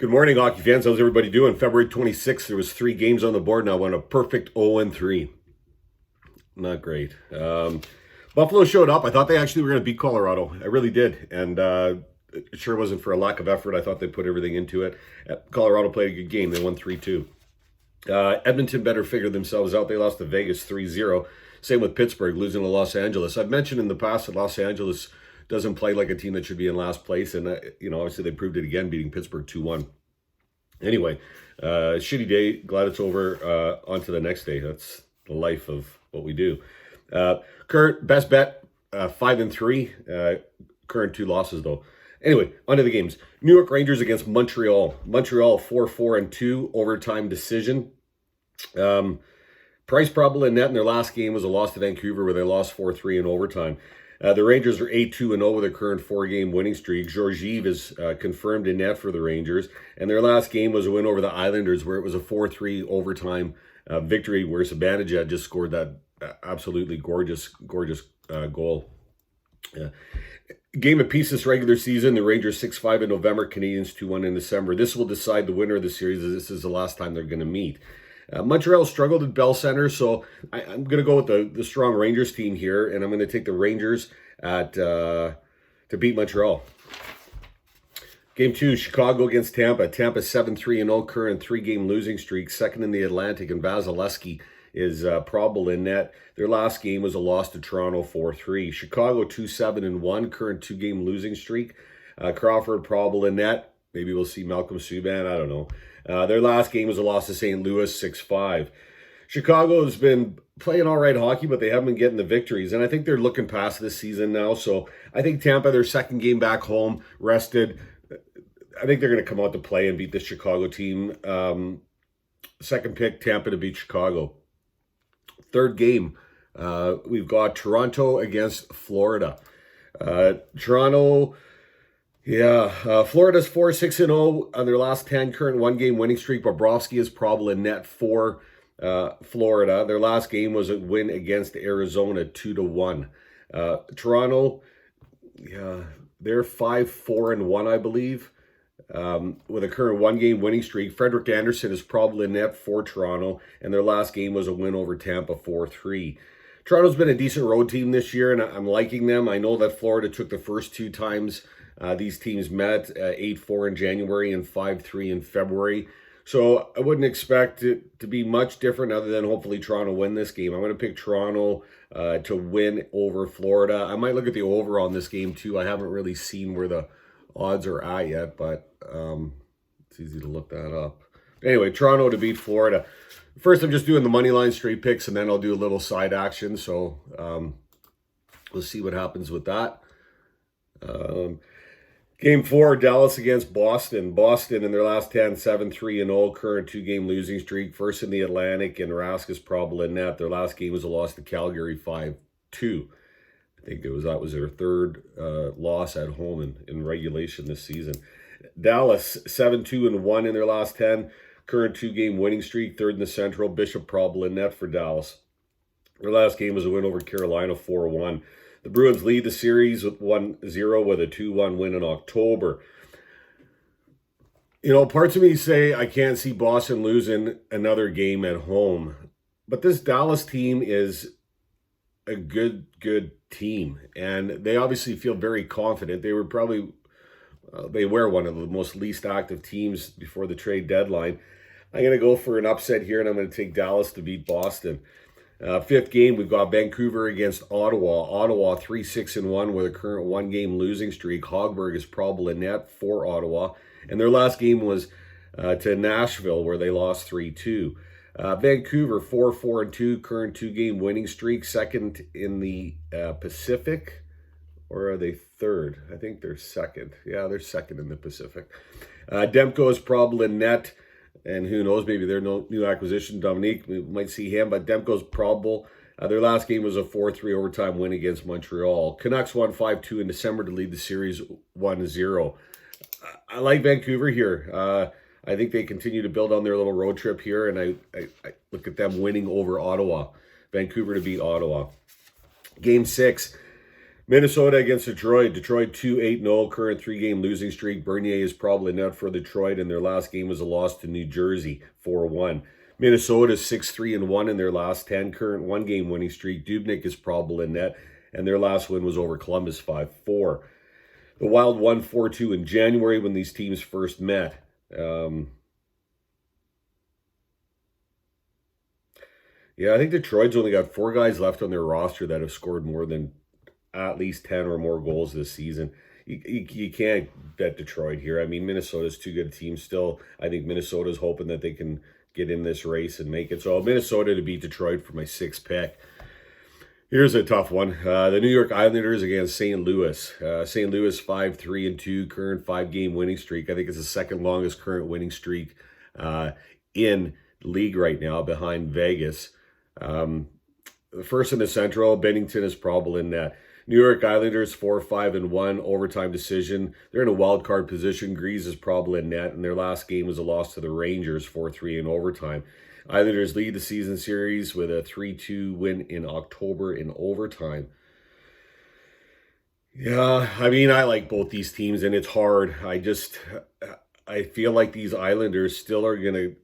Good morning, hockey fans. How's everybody doing? February 26th, there was 3 games on the board, and I went a perfect 0-3. Not great. Buffalo showed up. I thought they actually were going to beat Colorado. I really did. And it sure wasn't for a lack of effort. I thought they put everything into it. Colorado played a good game. They won 3-2. Edmonton better figure themselves out. They lost to Vegas 3-0. Same with Pittsburgh, losing to Los Angeles. I've mentioned in the past that Los Angeles doesn't play like a team that should be in last place. And, obviously they proved it again, beating Pittsburgh 2-1. Anyway, shitty day. Glad it's over. On to the next day. That's the life of what we do. Current best bet, 5-3. Current 2 losses, though. Anyway, on to the games. New York Rangers against Montreal. Montreal 4-4-2, overtime decision. Price probable in net in their last game was a loss to Vancouver, where they lost 4-3 in overtime. The Rangers are 8-2-0 with their current 4-game winning streak. Georgiev is confirmed in net for the Rangers. And their last game was a win over the Islanders, where it was a 4-3 overtime victory, where Zibanejad just scored that absolutely gorgeous goal. Game apiece this regular season. The Rangers 6-5 in November, Canadiens 2-1 in December. This will decide the winner of the series, as this is the last time they're going to meet. Montreal struggled at Bell Center, so I'm going to go with the strong Rangers team here, and I'm going to take the Rangers to beat Montreal. Game 2, Chicago against Tampa. Tampa 7-3-0, current 3-game losing streak, second in the Atlantic, and Vasilevsky is probable in net. Their last game was a loss to Toronto 4-3. Chicago 2-7-1, current 2-game losing streak. Crawford probable in net. Maybe we'll see Malcolm Subban. I don't know. Their last game was a loss to St. Louis 6-5. Chicago has been playing all right hockey, but they haven't been getting the victories. And I think they're looking past this season now. So I think Tampa, their second game back home, rested. I think they're going to come out to play and beat the Chicago team. Second pick, Tampa to beat Chicago. Third game, we've got Toronto against Florida. Toronto... Florida's 4-6-0 on their last 10, current 1-game winning streak. Bobrovsky is probable in net for Florida. Their last game was a win against Arizona 2-1. Toronto, they're 5-4-1, I believe, with a current 1-game winning streak. Frederik Andersen is probable in net for Toronto, and their last game was a win over Tampa 4-3. Toronto's been a decent road team this year, and I'm liking them. I know that Florida took the first 2 times these teams met, 8-4 in January and 5-3 in February. So I wouldn't expect it to be much different other than hopefully Toronto win this game. I'm going to pick Toronto to win over Florida. I might look at the over on this game too. I haven't really seen where the odds are at yet, but it's easy to look that up. Anyway, Toronto to beat Florida. First, I'm just doing the money line straight picks, and then I'll do a little side action. So we'll see what happens with that. Game 4, Dallas against Boston. Boston in their last 10, 7-3-0, current 2-game losing streak. First in the Atlantic, and Rask is probable in net. Their last game was a loss to Calgary 5-2. I think that was their third loss at home in regulation this season. Dallas 7-2-1 in their last 10, current 2-game winning streak. Third in the Central. Bishop probable in net for Dallas. Their last game was a win over Carolina 4-1. The Bruins lead the series with 1-0 with a 2-1 win in October. Parts of me say I can't see Boston losing another game at home. But this Dallas team is a good team. And they obviously feel very confident. They were probably, they were one of the most least active teams before the trade deadline. I'm going to go for an upset here, and I'm going to take Dallas to beat Boston. Fifth game, we've got Vancouver against Ottawa. Ottawa 3-6-1 with a current 1-game losing streak. Hogberg is probable in net for Ottawa. And their last game was to Nashville, where they lost 3-2. Vancouver 4-4-2, current 2-game winning streak. Second in the Pacific. Or are they third? I think they're second. Yeah, they're second in the Pacific. Demko is probable in net. And who knows, maybe their new acquisition, Dominique, we might see him. But Demko's probable. Their last game was a 4-3 overtime win against Montreal. Canucks won 5-2 in December to lead the series 1-0. I like Vancouver here. I think they continue to build on their little road trip here. And I look at them winning over Ottawa. Vancouver to beat Ottawa. Game 6. Minnesota against Detroit. Detroit 2-8-0, current 3-game losing streak. Bernier is probably net for Detroit, and their last game was a loss to New Jersey, 4-1. Minnesota 6-3-1 in their last 10, current 1-game winning streak. Dubnyk is probable in net, and their last win was over Columbus, 5-4. The Wild won 4-2 in January when these teams first met. Yeah, I think Detroit's only got 4 guys left on their roster that have scored more than at least 10 or more goals this season. You can't bet Detroit here. I mean, Minnesota's too good a team still. I think Minnesota's hoping that they can get in this race and make it. So Minnesota to beat Detroit for my 6th pick. Here's a tough one. The New York Islanders against St. Louis. St. Louis 5-3-2, current 5-game winning streak. I think it's the second longest current winning streak in the league right now, behind Vegas. The first in the Central, Bennington is probable in net. New York Islanders 4-5-1, overtime decision. They're in a wild card position. Grease is probable in net, and their last game was a loss to the Rangers 4-3 in overtime. Islanders lead the season series with a 3-2 win in October in overtime. Yeah, I mean, I like both these teams, and it's hard. I feel like these Islanders still are going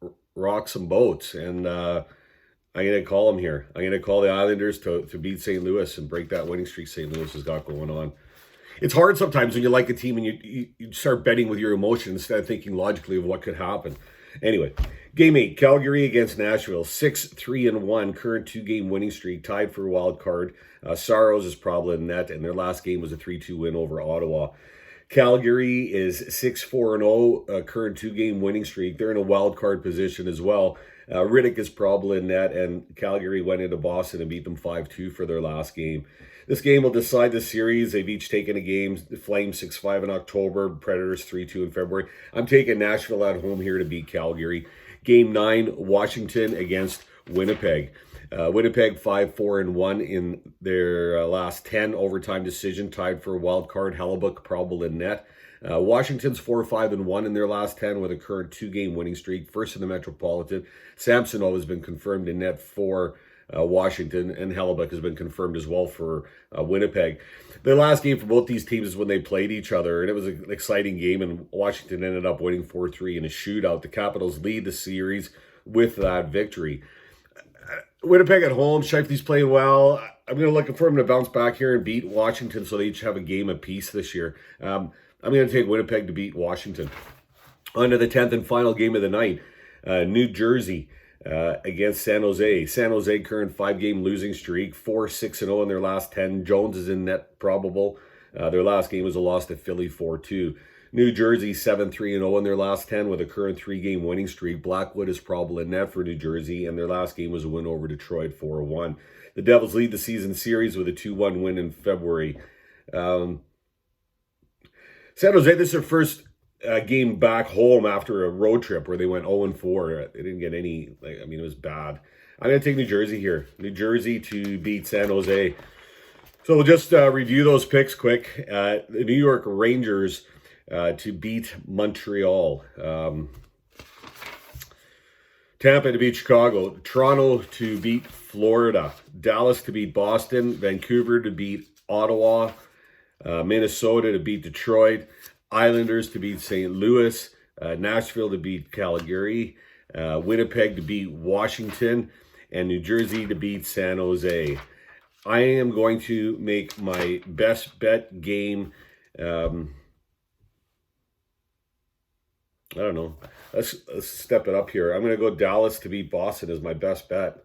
to rock some boats, and I'm going to call them here. I'm going to call the Islanders to beat St. Louis and break that winning streak St. Louis has got going on. It's hard sometimes when you like a team and you start betting with your emotions instead of thinking logically of what could happen. Anyway, Game 8, Calgary against Nashville, 6-3-1, current 2-game winning streak, tied for a wild card. Saros is probably in net, and their last game was a 3-2 win over Ottawa. Calgary is 6-4-0, current 2-game winning streak. They're in a wild card position as well. Riddick is probably in net, and Calgary went into Boston and beat them 5-2 for their last game. This game will decide the series. They've each taken a game. The Flames 6-5 in October, Predators 3-2 in February. I'm taking Nashville at home here to beat Calgary. Game 9, Washington against Winnipeg. Winnipeg 5-4-1 in their last 10, overtime decision, tied for a wild card. Hellebuck probable in net. Washington's 4-5-1 in their last 10 with a current 2-game winning streak, first in the Metropolitan. Samsonov has been confirmed in net for Washington, and Hellebuck has been confirmed as well for Winnipeg. The last game for both these teams is when they played each other, and it was an exciting game, and Washington ended up winning 4-3 in a shootout. The Capitals lead the series with that victory. Winnipeg at home, Scheifele's playing well. I'm going to look for them to bounce back here and beat Washington, so they each have a game apiece this year. I'm going to take Winnipeg to beat Washington. On to the 10th and final game of the night, New Jersey against San Jose. San Jose current 5-game losing streak, 4-6-0 in their last 10. Jones is in net probable. Their last game was a loss to Philly 4-2. New Jersey 7-3-0 in their last 10 with a current 3-game winning streak. Blackwood is probable in net for New Jersey, and their last game was a win over Detroit 4-1. The Devils lead the season series with a 2-1 win in February. San Jose, this is their first game back home after a road trip where they went 0-4. They didn't get any, it was bad. I'm going to take New Jersey here. New Jersey to beat San Jose. So we'll just review those picks quick. The New York Rangers to beat Montreal. Tampa to beat Chicago. Toronto to beat Florida. Dallas to beat Boston. Vancouver to beat Ottawa. Minnesota to beat Detroit. Islanders to beat St. Louis. Nashville to beat Calgary. Winnipeg to beat Washington. And New Jersey to beat San Jose. I am going to make my best bet game. I don't know. Let's step it up here. I'm going to go Dallas to beat Boston as my best bet.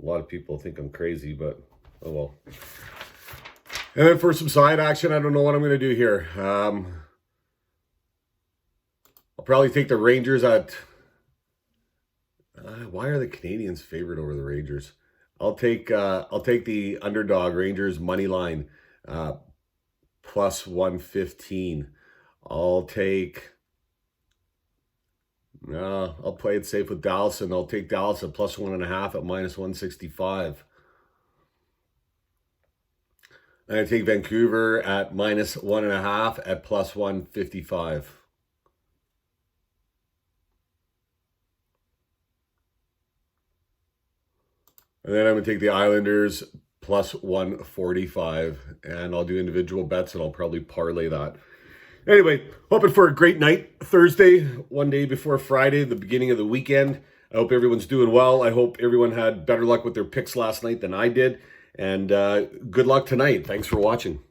A lot of people think I'm crazy, but oh well. And then for some side action, I don't know what I'm going to do here. I'll probably take the Rangers at... why are the Canadians favored over the Rangers? I'll take the underdog Rangers money line plus 115. I'll play it safe with Dallas, and I'll take Dallas at plus 1.5 at minus 165. I'm going to take Vancouver at minus 1.5 at plus 155. And then I'm going to take the Islanders plus 145. And I'll do individual bets and I'll probably parlay that. Anyway, hoping for a great night Thursday, one day before Friday, the beginning of the weekend. I hope everyone's doing well. I hope everyone had better luck with their picks last night than I did. And good luck tonight. Thanks for watching.